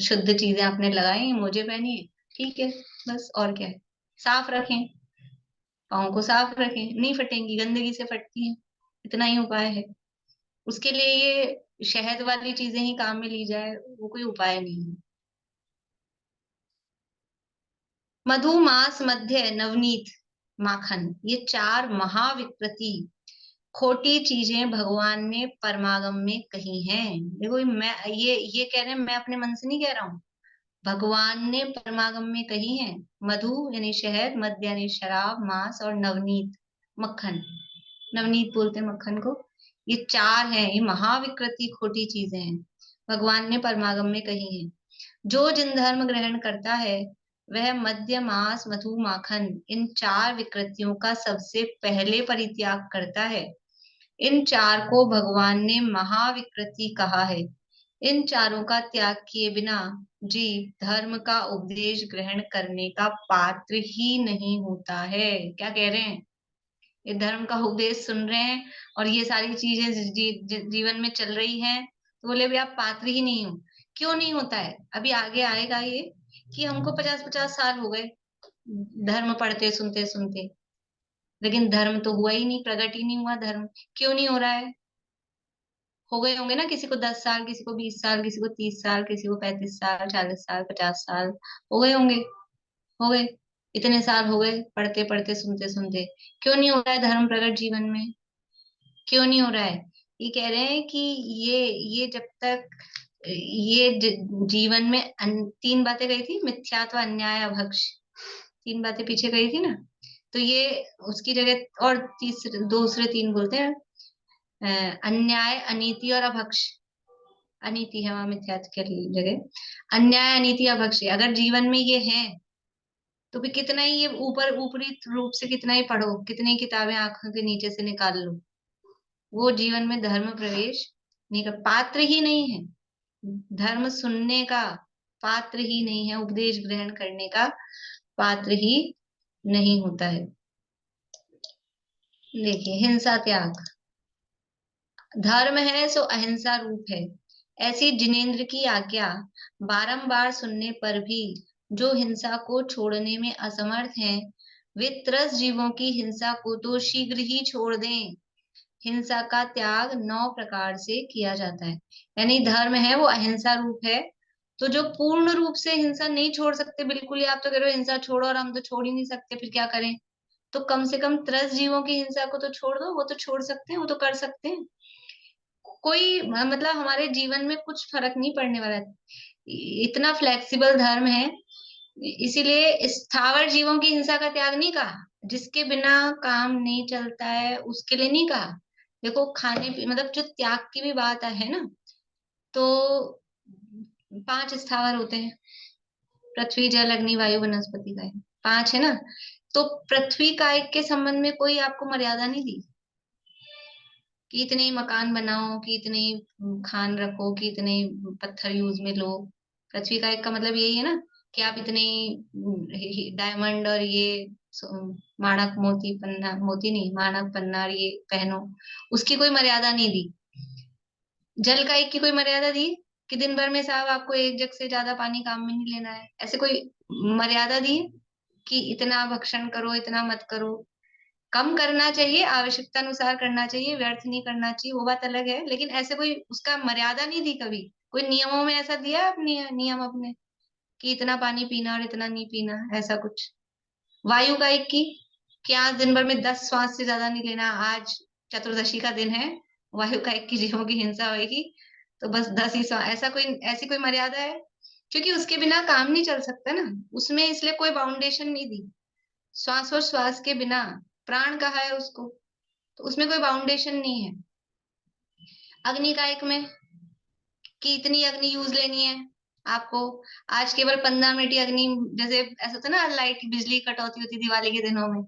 शुद्ध चीजें आपने लगाई, मोजे पहनी है, ठीक है, बस। और क्या है, साफ रखें, पाँव को साफ रखें, नहीं फटेंगी, गंदगी से फटती हैं, इतना ही उपाय है। उसके लिए ये शहद वाली चीजें ही काम में ली जाए, वो कोई उपाय नहीं है। मधु, मांस, मध्य, नवनीत, माखन, ये चार महाविकृति खोटी चीजें भगवान ने परमागम में कही हैं। देखो मैं ये कह रहे हैं, मैं अपने मन से नहीं कह रहा हूँ, भगवान ने परमागम में कही है। मधु यानी शहद, मद्य यानी शराब, मांस और नवनीत मक्खन, नवनीत बोलते हैं मक्खन को, ये चार हैं, ये महाविकृति खोटी चीजें हैं, भगवान ने परमागम में कही हैं। जो जिन धर्म ग्रहण करता है वह मद्य, मांस, मधु, माखन इन चार विकृतियों का सबसे पहले परित्याग करता है। इन चार को भगवान ने महाविकृति कहा है। इन चारों का त्याग किए बिना जीव धर्म का उपदेश ग्रहण करने का पात्र ही नहीं होता है। क्या कह रहे हैं, ये धर्म का उपदेश सुन रहे हैं और ये सारी चीजें जीवन में चल रही हैं, तो बोले भी आप पात्र ही नहीं हो। क्यों नहीं होता है, अभी आगे आएगा ये, कि हमको 50-50 साल हो गए धर्म पढ़ते सुनते सुनते, लेकिन धर्म तो हुआ ही नहीं, प्रकट ही नहीं हुआ धर्म। क्यों नहीं हो रहा है, हो गए होंगे ना, किसी को 10 साल, किसी को 20 साल, किसी को 30 साल, किसी को 35 साल, 40 साल, 50 साल हो गए होंगे, हो गए, इतने साल हो गए पढ़ते पढ़ते सुनते सुनते। क्यों नहीं हो रहा है धर्म प्रकट जीवन में, क्यों नहीं हो रहा है? ये कह रहे हैं कि ये जब तक जीवन में तीन बातें कही थी, मिथ्यात्व, अन्याय, अभक्ष, तीन बातें पीछे कही थी ना, तो ये उसकी जगह और तीसरे दूसरे तीन बोलते हैं, अन्याय, अनीति और अभक्ष। अनीति है वहां मिथ्यात्व के जगह, अन्याय, अनीति, अभक्ष अगर जीवन में ये है तो फिर कितना ही ये ऊपरी रूप से कितना ही पढ़ो, कितनी किताबें आंखों के नीचे से निकाल लो, वो जीवन में धर्म प्रवेश नहीं कर, पात्र ही नहीं है, धर्म सुनने का पात्र ही नहीं है, उपदेश ग्रहण करने का पात्र ही नहीं होता है। देखिए हिंसा त्याग, धर्म है सो अहिंसा रूप है, ऐसी जिनेंद्र की आज्ञा बारंबार सुनने पर भी जो हिंसा को छोड़ने में असमर्थ हैं, वे त्रस्त जीवों की हिंसा को तो शीघ्र ही छोड़ दें। हिंसा का त्याग 9 प्रकार से किया जाता है, यानी धर्म है वो अहिंसा रूप है, तो जो पूर्ण रूप से हिंसा नहीं छोड़ सकते बिल्कुल ही, आप तो कह रहे हो हिंसा छोड़ो, और हम तो छोड़ ही नहीं सकते, फिर क्या करें? तो कम से कम त्रस्त जीवों की हिंसा को तो छोड़ दो, वो तो छोड़ सकते हैं, वो तो कर सकते हैं, कोई मतलब हमारे जीवन में कुछ फर्क नहीं पड़ने वाला है, इतना फ्लेक्सिबल धर्म है। इसीलिए स्थावर जीवों की हिंसा का त्याग नहीं कहा, जिसके बिना काम नहीं चलता है उसके लिए नहीं कहा। देखो खाने मतलब जो त्याग की भी बात है ना, तो 5 स्थावर होते हैं, पृथ्वी, जल, अग्नि, वायु, वनस्पति, का 5 है ना, तो पृथ्वी काय के संबंध में कोई आपको मर्यादा नहीं दी कि इतने ही मकान बनाओ, कि इतने ही खान रखो, कि इतने ही पत्थर यूज में लो। पृथ्वी का एक का मतलब यही है ना, कि आप इतने ही डायमंड और ये माणक, मोती, पन्ना, मोती नहीं, माणक, पन्ना और ये पहनो, उसकी कोई मर्यादा नहीं दी। जल का एक की कोई मर्यादा दी कि दिन भर में साहब आपको एक जग से ज्यादा पानी काम में नहीं लेना है, ऐसे कोई मर्यादा दी कि इतना भक्षण करो, इतना मत करो? कम करना चाहिए, आवश्यकता अनुसार करना चाहिए, व्यर्थ नहीं करना चाहिए, वो बात अलग है, लेकिन ऐसे कोई उसका मर्यादा नहीं दी कभी, कोई नियमों में ऐसा दिया अपनी नियम अपने कि इतना पानी पीना और इतना नहीं पीना, ऐसा कुछ? वायु का एक कि आज दिन भर में 10 श्वास से ज्यादा नहीं लेना, आज चतुर्दशी का दिन है, वायु का एक की जीवों की हिंसा होगी तो बस 10 ही श्वास, ऐसा कोई, ऐसी कोई मर्यादा है? क्योंकि उसके बिना काम नहीं चल सकता ना उसमें, इसलिए कोई बाउंडेशन नहीं दी। श्वास और श्वास के बिना प्राण कहा है उसको, तो उसमें कोई बाउंडेशन नहीं है। अग्निकायक में कि इतनी अग्नि यूज लेनी है आपको, आज केवल 15 मिनट ही अग्नि, जैसे ऐसा होता है ना लाइट बिजली कटौती होती है दिवाली के दिनों में,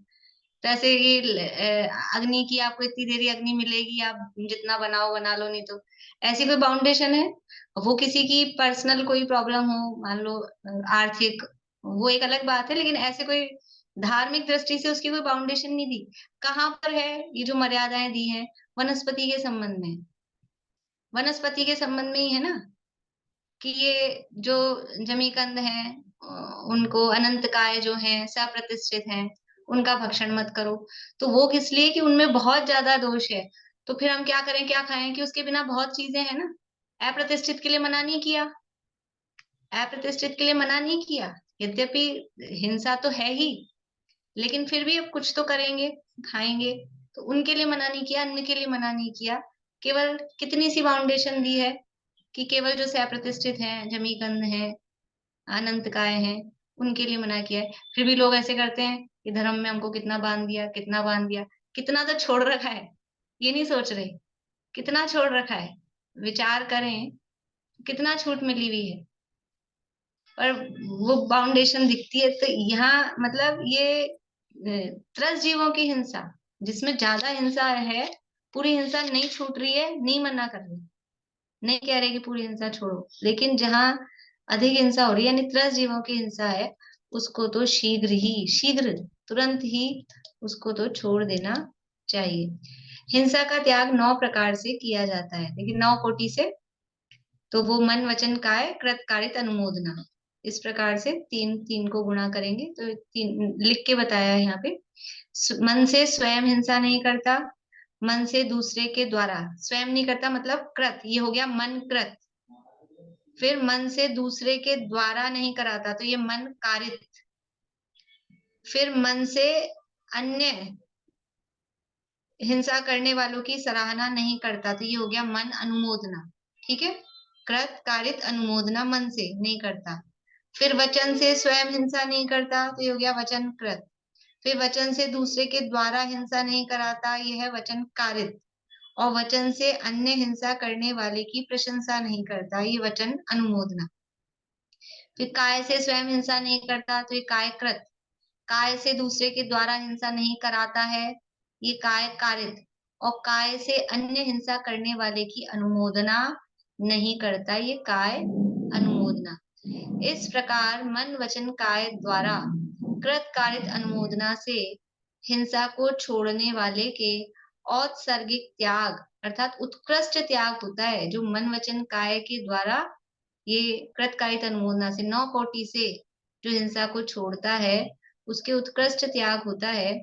तो ऐसे ये अग्नि की आपको इतनी देरी अग्नि मिलेगी, आप जितना बनाओ बना लो, नहीं तो ऐसी कोई बाउंडेशन है? वो किसी की पर्सनल कोई प्रॉब्लम हो, मान लो आर्थिक, वो एक अलग बात है, लेकिन ऐसे कोई धार्मिक दृष्टि से उसकी कोई बाउंडेशन नहीं दी। कहाँ पर है ये जो मर्यादाएं दी हैं? वनस्पति के संबंध में, वनस्पति के संबंध में ही है ना, कि ये जो जमीकंद हैं उनको अनंत काय जो हैं सप्रतिष्ठित हैं, उनका भक्षण मत करो। तो वो किस लिए? कि उनमें बहुत ज्यादा दोष है। तो फिर हम क्या करें, क्या खाएं? कि उसके बिना बहुत चीजें हैं ना। अप्रतिष्ठित के लिए मना नहीं किया, अप्रतिष्ठित के लिए मना नहीं किया, यद्यपि हिंसा तो है ही, लेकिन फिर भी अब कुछ तो करेंगे, खाएंगे। तो उनके लिए मना नहीं किया, अन्न के लिए मना नहीं किया। केवल कितनी सी बाउंडेशन दी है कि केवल जो सप्रतिष्ठित हैं, जमीकंद हैं, अनंत काय हैं, उनके लिए मना किया है। फिर भी लोग ऐसे करते हैं कि धर्म में हमको कितना बांध दिया, कितना बांध दिया, कितना तो छोड़ रखा है, ये नहीं सोच रहे कितना छोड़ रखा है। विचार करें कितना छूट मिली हुई है, पर वो बाउंडेशन दिखती है। तो यहाँ मतलब ये त्रस्त जीवों की हिंसा, जिसमें ज्यादा हिंसा है, पूरी हिंसा नहीं छूट रही है, नहीं मना कर रही, नहीं कह रहे कि पूरी हिंसा छोड़ो, लेकिन जहां अधिक हिंसा हो रही है, यानी त्रस्त जीवों की हिंसा है, उसको तो शीघ्र ही, शीघ्र, तुरंत ही उसको तो छोड़ देना चाहिए। हिंसा का त्याग 9 प्रकार से किया जाता है, लेकिन 9 कोटि से। तो वो मन वचन काय कृत कारित अनुमोदना, इस प्रकार से तीन तीन को गुणा करेंगे तो तीन लिख के बताया है यहाँ पे। मन से स्वयं हिंसा नहीं करता, मन से दूसरे के द्वारा, स्वयं नहीं करता मतलब कृत, ये हो गया मन कृत। फिर मन से दूसरे के द्वारा नहीं कराता, तो ये मन कारित। फिर मन से अन्य हिंसा करने वालों की सराहना नहीं करता, तो ये हो गया मन अनुमोदना। ठीक है, कृत कारित अनुमोदना मन से नहीं करता। फिर वचन से स्वयं हिंसा नहीं करता, तो ये हो गया वचन कृत। फिर वचन से दूसरे के द्वारा हिंसा नहीं कराता, ये है वचन कारित। और वचन से अन्य हिंसा करने वाले की प्रशंसा नहीं करता, ये वचन अनुमोदना। फिर काय से स्वयं हिंसा नहीं करता, तो ये काय कृत। काय से दूसरे के द्वारा हिंसा नहीं कराता है, ये काय कारित। और काय से अन्य हिंसा करने वाले की अनुमोदना नहीं करता, ये काय अनुमोदना। इस प्रकार मन वचन काय द्वारा कृत कारित अनुमोदना से हिंसा को छोड़ने वाले के औत्सर्गिक त्याग अर्थात उत्कृष्ट त्याग होता है, जो मन वचन काय के द्वारा ये कृत कारित अनुमोदना से 9 कोटि से जो हिंसा को छोड़ता है, उसके उत्कृष्ट त्याग होता है।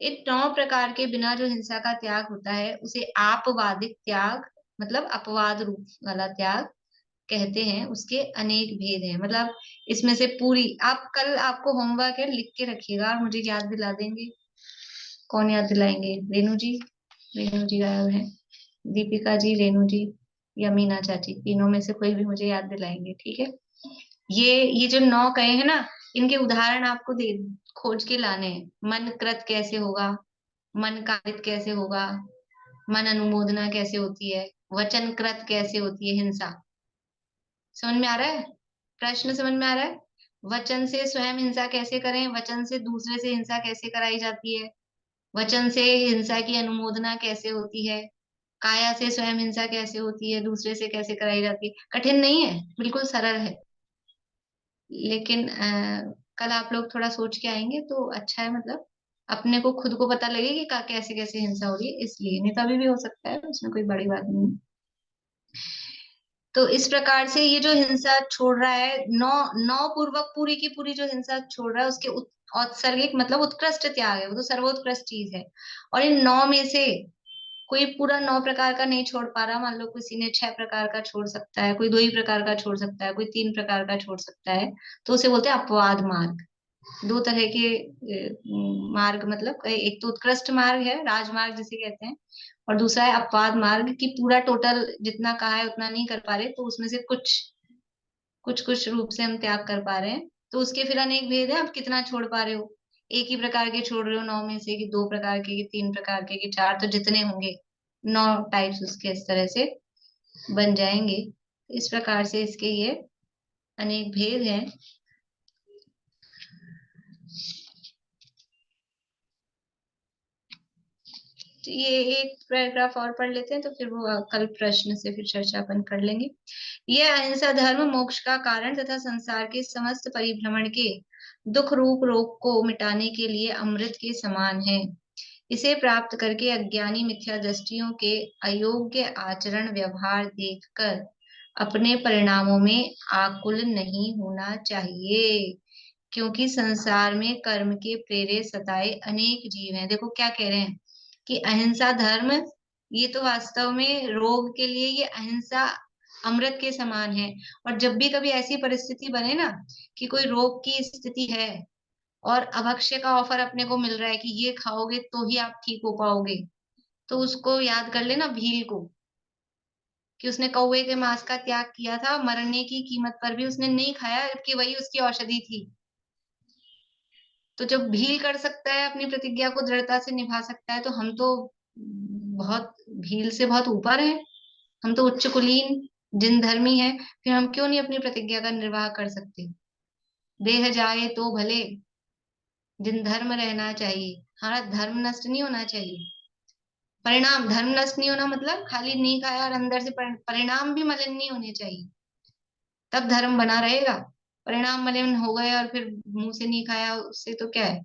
इन 9 प्रकार के बिना जो हिंसा का त्याग होता है, उसे आपवादिक त्याग मतलब अपवाद रूप वाला त्याग कहते हैं। उसके अनेक भेद हैं, मतलब इसमें से पूरी, आप कल आपको होमवर्क है, लिख के रखिएगा और मुझे याद दिला देंगे। कौन याद दिलाएंगे? रेणु जी, रेणु जी गायब है, दीपिका जी, रेणु जी या मीना चाची, तीनों में से कोई भी मुझे याद दिलाएंगे, ठीक है। ये जो 9 कहे हैं ना, इनके उदाहरण आपको दे खोज के लाने हैं। मन कृत कैसे होगा, मन कारित कैसे होगा, मन अनुमोदना कैसे होती है, वचन कृत कैसे होती है हिंसा। समझ में आ रहा है? प्रश्न समझ में आ रहा है? वचन से स्वयं हिंसा कैसे करें, वचन से दूसरे से हिंसा कैसे कराई जाती है, वचन से हिंसा की अनुमोदना कैसे होती है, काया से स्वयं हिंसा कैसे होती है, दूसरे से कैसे कराई जाती है। कठिन नहीं है, बिल्कुल सरल है। लेकिन कल आप लोग थोड़ा सोच के आएंगे तो अच्छा है, मतलब अपने को खुद को पता लगे कि कैसे कैसे हिंसा हो रही है, इसलिए। नहीं तो अभी भी हो सकता है, उसमें कोई बड़ी बात नहीं है। तो इस प्रकार से ये जो हिंसा छोड़ रहा है, नौ नौ पूर्वक पूरी की पूरी जो हिंसा छोड़ रहा है, उसके औत्सर्गिक मतलब उत्कृष्ट त्याग है, वो तो सर्वोत्कृष्ट चीज है। और इन 9 में से कोई पूरा 9 प्रकार का नहीं छोड़ पा रहा, मान लो किसी ने 6 प्रकार का छोड़ सकता है, कोई 2 ही प्रकार का छोड़ सकता है, कोई 3 प्रकार का छोड़ सकता है, तो उसे बोलते हैं अपवाद मार्ग। 2 तरह के मार्ग, मतलब एक तो उत्कृष्ट मार्ग है, राजमार्ग जिसे कहते हैं, और दूसरा है अपवाद मार्ग, कि पूरा टोटल जितना कहा है उतना नहीं कर पा रहे, तो उसमें से कुछ कुछ कुछ रूप से हम त्याग कर पा रहे हैं। तो उसके फिर अनेक भेद है, आप कितना छोड़ पा रहे हो। एक ही प्रकार के छोड़ रहे हो 9 में से, कि 2 प्रकार के, कि 3 प्रकार के, कि 4, तो जितने होंगे 9 टाइप्स उसके इस तरह से बन जाएंगे। इस प्रकार से इसके ये अनेक भेद हैं। तो ये एक पैराग्राफ और पढ़ लेते हैं, तो फिर वो कल प्रश्न से फिर चर्चा अपन कर लेंगे। यह अहिंसा धर्म मोक्ष का कारण तथा संसार के समस्त परिभ्रमण के दुख रूप रोग को मिटाने के लिए अमृत के समान है। इसे प्राप्त करके अज्ञानी मिथ्या दृष्टियों के अयोग्य आचरण व्यवहार देखकर अपने परिणामों में आकुल नहीं होना चाहिए, क्योंकि संसार में कर्म के प्रेरे सताए अनेक जीव हैं। देखो क्या कह रहे हैं कि अहिंसा धर्म, ये तो वास्तव में रोग के लिए ये अहिंसा अमृत के समान है। और जब भी कभी ऐसी परिस्थिति बने ना कि कोई रोग की स्थिति है और अभक्ष्य का ऑफर अपने को मिल रहा है कि ये खाओगे तो ही आप ठीक हो पाओगे, तो उसको याद कर लेना भील को, कि उसने कौवे के मांस का त्याग किया था, मरने की कीमत पर भी उसने नहीं खाया, जबकि वही उसकी औषधि थी। तो जब भील कर सकता है, अपनी प्रतिज्ञा को दृढ़ता से निभा सकता है, तो हम तो बहुत भील से बहुत ऊपर हैं। हम तो उच्च कुलीन जिन धर्मी है, फिर हम क्यों नहीं अपनी प्रतिज्ञा का निर्वाह कर सकते। देह जाए तो भले, जिन धर्म रहना चाहिए। हमारा धर्म नष्ट नहीं होना चाहिए। परिणाम, धर्म नष्ट नहीं होना मतलब खाली नहीं खाया और अंदर से परिणाम भी मलिन नहीं होने चाहिए, तब धर्म बना रहेगा। परिणाम मलिन हो गए और फिर मुंह से नहीं खाया, उससे तो क्या है,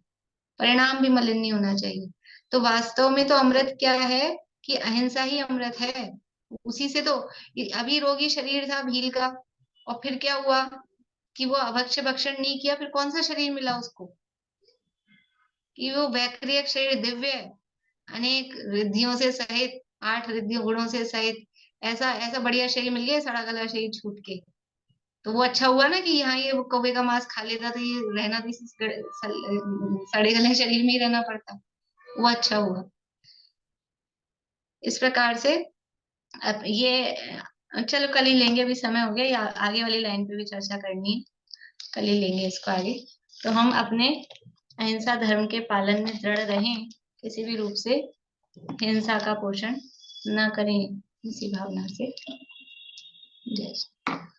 परिणाम भी मलिन नहीं होना चाहिए। तो वास्तव में तो अमृत क्या है, कि अहिंसा ही अमृत है। उसी से तो अभी रोगी शरीर था भील का, और फिर क्या हुआ कि वो अभक्ष्य भक्षण नहीं किया, फिर कौन सा शरीर मिला उसको, कि वो वैक्रिय शरीर दिव्य है, अनेक रिद्धियों से सहित, 8 रिद्धि गुणों से सहित, ऐसा ऐसा बढ़िया शरीर मिल गया, सड़ा गला शरीर छूट के। तो वो अच्छा हुआ ना कि यहाँ ये कौवे का मांस खा लेता, तो ये रहना भी सड़े गले शरीर में ही रहना पड़ता। वो अच्छा हुआ। इस प्रकार से अब ये चलो कल ही लेंगे, अभी समय हो गया, या आगे वाली लाइन पे भी चर्चा करनी है, कल ही लेंगे इसको आगे। तो हम अपने अहिंसा धर्म के पालन में दृढ़ रहें, किसी भी रूप से हिंसा का पोषण न करें, इसी भावना से। जय श्री